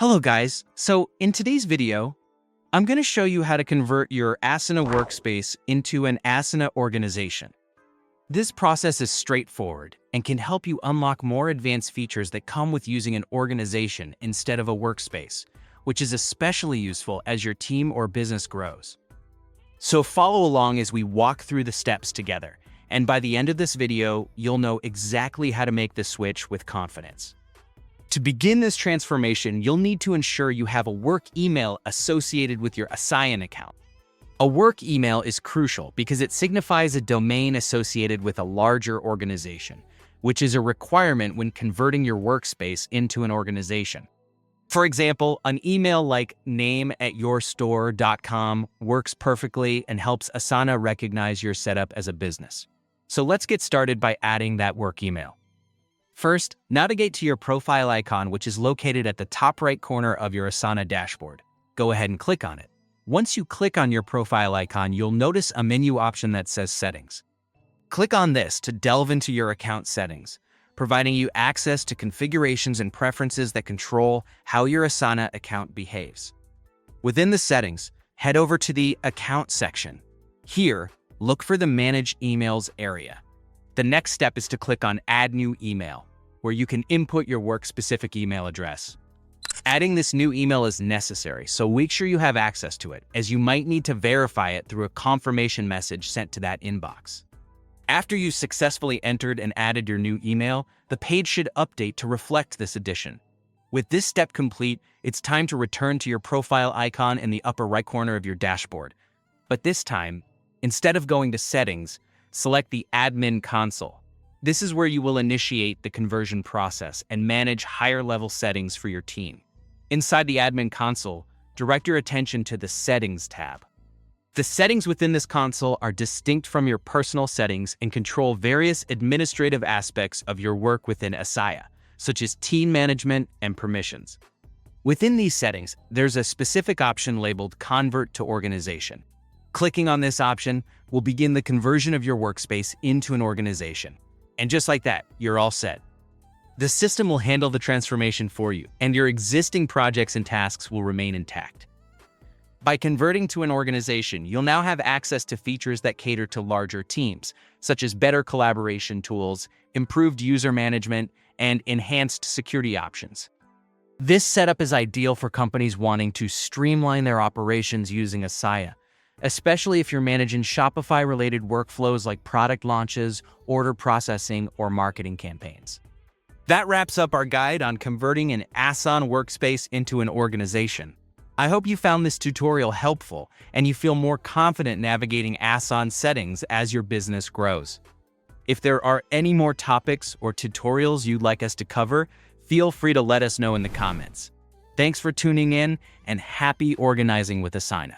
Hello guys, so in today's video, I'm going to show you how to convert your Asana workspace into an Asana organization. This process is straightforward and can help you unlock more advanced features that come with using an organization instead of a workspace, which is especially useful as your team or business grows. So follow along as we walk through the steps together, and by the end of this video, you'll know exactly how to make the switch with confidence. To begin this transformation, you'll need to ensure you have a work email associated with your Asana account. A work email is crucial because it signifies a domain associated with a larger organization, which is a requirement when converting your workspace into an organization. For example, an email like name@yourstore.com works perfectly and helps Asana recognize your setup as a business. So let's get started by adding that work email. First, navigate to your profile icon, which is located at the top right corner of your Asana dashboard. Go ahead and click on it. Once you click on your profile icon, you'll notice a menu option that says Settings. Click on this to delve into your account settings, providing you access to configurations and preferences that control how your Asana account behaves. Within the settings, head over to the Account section. Here, look for the Manage Emails area. The next step is to click on Add New Email, where you can input your work-specific email address. Adding this new email is necessary, so make sure you have access to it, as you might need to verify it through a confirmation message sent to that inbox. After you've successfully entered and added your new email, the page should update to reflect this addition. With this step complete, it's time to return to your profile icon in the upper right corner of your dashboard. But this time, instead of going to Settings, select the Admin Console. This is where you will initiate the conversion process and manage higher-level settings for your team. Inside the Admin Console, direct your attention to the Settings tab. The settings within this console are distinct from your personal settings and control various administrative aspects of your work within Asana, such as team management and permissions. Within these settings, there's a specific option labeled Convert to Organization. Clicking on this option will begin the conversion of your workspace into an organization. And just like that, you're all set. The system will handle the transformation for you, and your existing projects and tasks will remain intact. By converting to an organization, you'll now have access to features that cater to larger teams, such as better collaboration tools, improved user management, and enhanced security options. This setup is ideal for companies wanting to streamline their operations using Asana, especially if you're managing Shopify-related workflows like product launches, order processing, or marketing campaigns. That wraps up our guide on converting an Asana workspace into an organization. I hope you found this tutorial helpful and you feel more confident navigating Asana settings as your business grows. If there are any more topics or tutorials you'd like us to cover, feel free to let us know in the comments. Thanks for tuning in, and happy organizing with Asana.